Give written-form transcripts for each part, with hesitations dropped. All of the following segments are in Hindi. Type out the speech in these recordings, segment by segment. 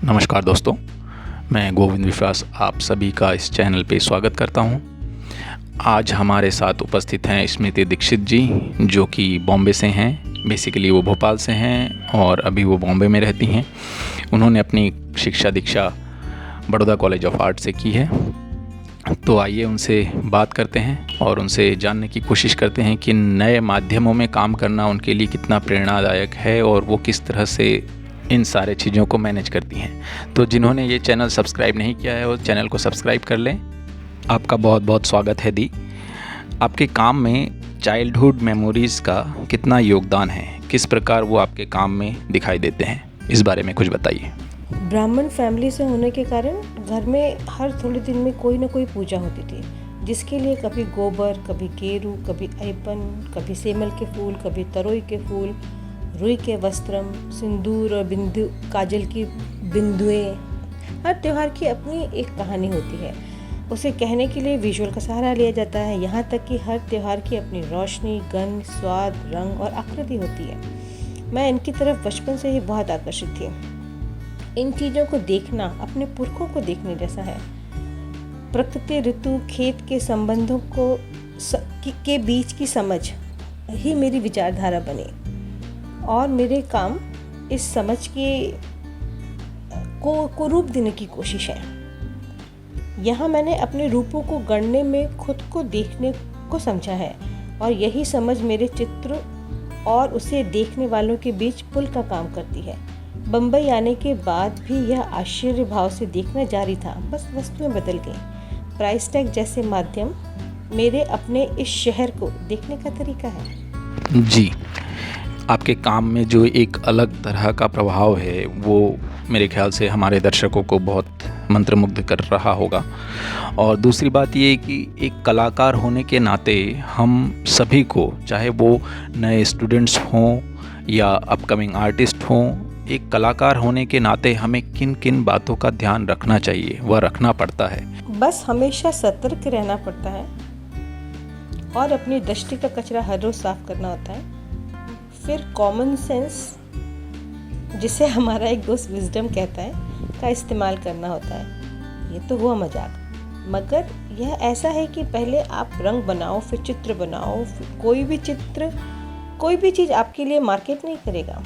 नमस्कार दोस्तों, मैं गोविंद विश्वास आप सभी का इस चैनल पे स्वागत करता हूं। आज हमारे साथ उपस्थित हैं स्मृति दीक्षित जी, जो कि बॉम्बे से हैं। बेसिकली वो भोपाल से हैं और अभी वो बॉम्बे में रहती हैं। उन्होंने अपनी शिक्षा दीक्षा बड़ौदा कॉलेज ऑफ आर्ट से की है। तो आइए उनसे बात करते हैं और उनसे जानने की कोशिश करते हैं कि नए माध्यमों में काम करना उनके लिए कितना प्रेरणादायक है और वो किस तरह से इन सारे चीज़ों को मैनेज करती हैं। तो जिन्होंने ये चैनल सब्सक्राइब नहीं किया है वो चैनल को सब्सक्राइब कर लें। आपका बहुत बहुत स्वागत है दी। आपके काम में चाइल्डहुड मेमोरीज़ का कितना योगदान है, किस प्रकार वो आपके काम में दिखाई देते हैं, इस बारे में कुछ बताइए। ब्राह्मण फैमिली से होने के कारण घर में हर थोड़े दिन में कोई ना कोई पूजा होती थी, जिसके लिए कभी गोबर, कभी गेरू, कभी ऐपन, कभी सेमल के फूल, कभी तरोई के फूल, रुई के वस्त्रम, सिंदूर और बिंदु काजल की बिंदुएं। हर त्यौहार की अपनी एक कहानी होती है। उसे कहने के लिए विजुअल का सहारा लिया जाता है। यहाँ तक कि हर त्यौहार की अपनी रोशनी, गंध, स्वाद, रंग और आकृति होती है। मैं इनकी तरफ बचपन से ही बहुत आकर्षित थी। इन चीज़ों को देखना अपने पुरखों को देखने जैसा है। प्रकृति, ऋतु, खेत के संबंधों के बीच की समझ ही मेरी विचारधारा बनी और मेरे काम इस समझ को रूप देने की कोशिश है। यहाँ मैंने अपने रूपों को गढ़ने में खुद को देखने को समझा है और यही समझ मेरे चित्र और उसे देखने वालों के बीच पुल का काम करती है। बम्बई आने के बाद भी यह आश्चर्य भाव से देखना जारी था, बस वस्तुएं बदल गईं। प्राइस टैग जैसे माध्यम मेरे अपने इस शहर को देखने का तरीका है। जी, आपके काम में जो एक अलग तरह का प्रभाव है वो मेरे ख्याल से हमारे दर्शकों को बहुत मंत्रमुग्ध कर रहा होगा। और दूसरी बात ये कि एक कलाकार होने के नाते हम सभी को, चाहे वो नए स्टूडेंट्स हों या अपकमिंग आर्टिस्ट हों, एक कलाकार होने के नाते हमें किन किन बातों का ध्यान रखना चाहिए, वह रखना पड़ता है। बस हमेशा सतर्क रहना पड़ता है और अपनी दृष्टि का कचरा हर रोज साफ करना होता है। फिर कॉमन सेंस, जिसे हमारा एक दोस्त विजडम कहता है, का इस्तेमाल करना होता है। ये तो हुआ मजाक, मगर यह ऐसा है कि पहले आप रंग बनाओ, फिर चित्र बनाओ। कोई भी चीज़ आपके लिए मार्केट नहीं करेगा।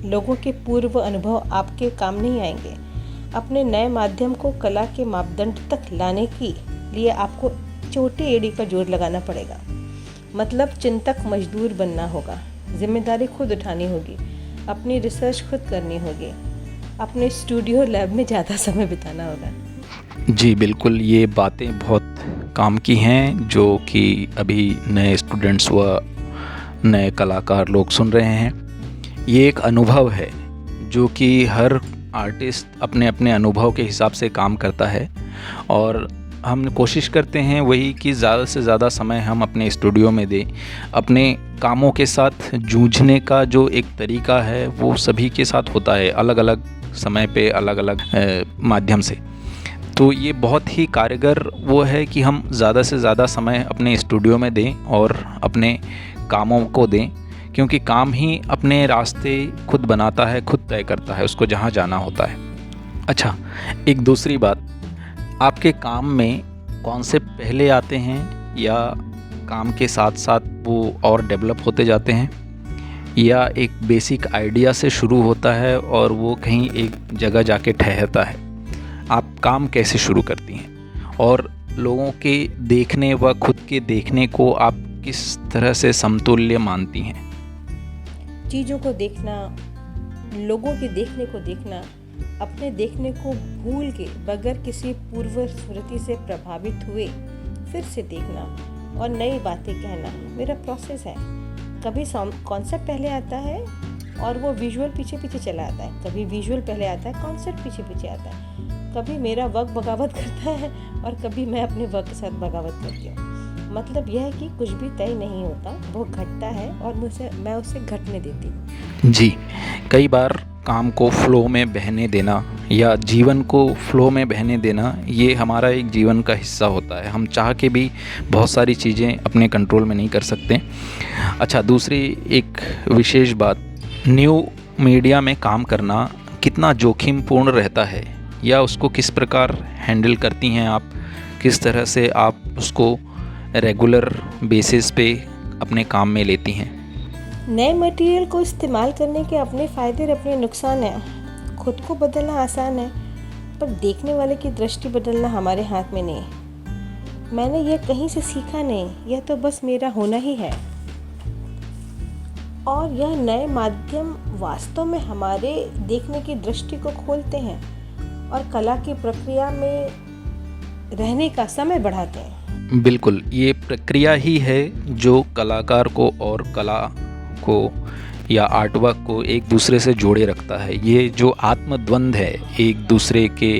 लोगों के पूर्व अनुभव आपके काम नहीं आएंगे। अपने नए माध्यम को कला के मापदंड तक लाने के लिए आपको छोटी एड़ी का जोर लगाना पड़ेगा। मतलब चिंतक मजदूर बनना होगा, जिम्मेदारी खुद उठानी होगी, अपनी रिसर्च खुद करनी होगी, अपने स्टूडियो लैब में ज़्यादा समय बिताना होगा। जी बिल्कुल, ये बातें बहुत काम की हैं जो कि अभी नए स्टूडेंट्स व नए कलाकार लोग सुन रहे हैं। ये एक अनुभव है जो कि हर आर्टिस्ट अपने अपने अनुभव के हिसाब से काम करता है और हम कोशिश करते हैं वही कि ज़्यादा से ज़्यादा समय हम अपने स्टूडियो में दें। अपने कामों के साथ जूझने का जो एक तरीका है वो सभी के साथ होता है, अलग अलग समय पे, अलग अलग माध्यम से। तो ये बहुत ही कारगर वो है कि हम ज़्यादा से ज़्यादा समय अपने स्टूडियो में दें और अपने कामों को दें, क्योंकि काम ही अपने रास्ते खुद बनाता है, खुद तय करता है उसको जहाँ जाना होता है। अच्छा, एक दूसरी बात, आपके काम में कॉन्सेप्ट पहले आते हैं या काम के साथ साथ वो और डेवलप होते जाते हैं, या एक बेसिक आइडिया से शुरू होता है और वो कहीं एक जगह जाके ठहरता है? आप काम कैसे शुरू करती हैं और लोगों के देखने व खुद के देखने को आप किस तरह से समतुल्य मानती हैं? चीज़ों को देखना, लोगों के देखने को देखना, अपने देखने को भूल के बगैर किसी पूर्व स्मृति से प्रभावित हुए फिर से देखना और नई बातें कहना मेरा प्रोसेस है। कभी कॉन्सेप्ट पहले आता है और वो विजुअल पीछे पीछे चला आता है, कभी विजुअल पहले आता है, कॉन्सेप्ट पीछे पीछे आता है। कभी मेरा वक्त बगावत करता है और कभी मैं अपने वक्त के साथ बगावत करती हूँ। मतलब यह है कि कुछ भी तय नहीं होता, वो घटता है और मैं उसे घटने देती हूँ। जी, कई बार काम को फ्लो में बहने देना या जीवन को फ्लो में बहने देना, ये हमारा एक जीवन का हिस्सा होता है। हम चाह के भी बहुत सारी चीज़ें अपने कंट्रोल में नहीं कर सकते। अच्छा, दूसरी एक विशेष बात, न्यू मीडिया में काम करना कितना जोखिमपूर्ण रहता है, या उसको किस प्रकार हैंडल करती हैं आप, किस तरह से आप उसको रेगुलर बेसिस पे अपने काम में लेती हैं? नए मटेरियल को इस्तेमाल करने के अपने फ़ायदे और अपने नुकसान हैं। खुद को बदलना आसान है, पर देखने वाले की दृष्टि बदलना हमारे हाथ में नहीं है। मैंने यह कहीं से सीखा नहीं, यह तो बस मेरा होना ही है। और यह नए माध्यम वास्तव में हमारे देखने की दृष्टि को खोलते हैं और कला की प्रक्रिया में रहने का समय बढ़ाते हैं। बिल्कुल, ये प्रक्रिया ही है जो कलाकार को और कला को या आर्टवर्क को एक दूसरे से जोड़े रखता है। ये जो आत्मद्वंद है, एक दूसरे के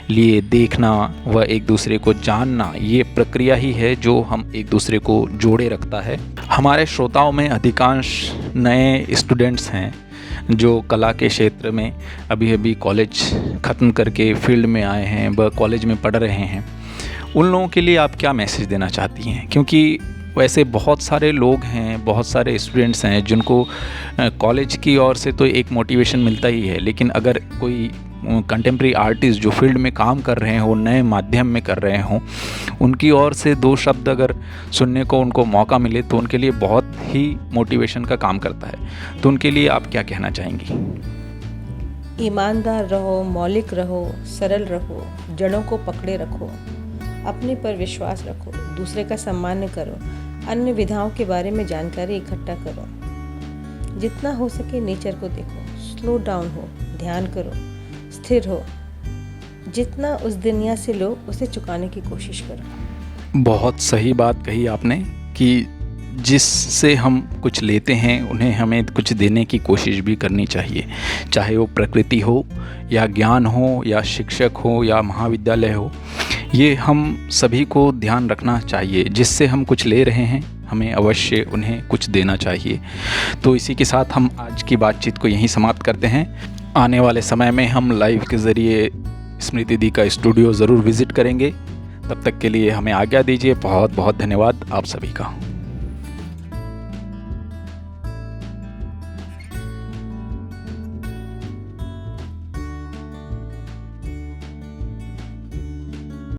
लिए देखना व एक दूसरे को जानना, ये प्रक्रिया ही है जो हम एक दूसरे को जोड़े रखता है। हमारे श्रोताओं में अधिकांश नए स्टूडेंट्स हैं जो कला के क्षेत्र में अभी अभी कॉलेज ख़त्म करके फील्ड में आए हैं, वह कॉलेज में पढ़ रहे हैं। उन लोगों के लिए आप क्या मैसेज देना चाहती हैं? क्योंकि वैसे बहुत सारे लोग हैं, बहुत सारे स्टूडेंट्स हैं जिनको कॉलेज की ओर से तो एक मोटिवेशन मिलता ही है, लेकिन अगर कोई कंटेम्प्रेरी आर्टिस्ट जो फील्ड में काम कर रहे हों, नए माध्यम में कर रहे हों, उनकी ओर से 2 शब्द अगर सुनने को उनको मौका मिले तो उनके लिए बहुत ही मोटिवेशन का काम करता है। तो उनके लिए आप क्या कहना चाहेंगी? ईमानदार रहो, मौलिक रहो, सरल रहो, जड़ों को पकड़े रखो, अपने पर विश्वास रखो, दूसरे का सम्मान करो, अन्य विधाओं के बारे में जानकारी इकट्ठा करो। जितना हो सके नेचर को देखो, स्लो डाउन हो, ध्यान करो, स्थिर हो। जितना उस दुनिया से लो उसे चुकाने की कोशिश करो। बहुत सही बात कही आपने कि जिससे हम कुछ लेते हैं उन्हें हमें कुछ देने की कोशिश भी करनी चाहिए, चाहे वो प्रकृति हो या ज्ञान हो या शिक्षक हो या महाविद्यालय हो। ये हम सभी को ध्यान रखना चाहिए, जिससे हम कुछ ले रहे हैं हमें अवश्य उन्हें कुछ देना चाहिए। तो इसी के साथ हम आज की बातचीत को यहीं समाप्त करते हैं। आने वाले समय में हम लाइव के ज़रिए स्मृति दी का स्टूडियो ज़रूर विज़िट करेंगे। तब तक के लिए हमें आज्ञा दीजिए। बहुत बहुत धन्यवाद आप सभी का।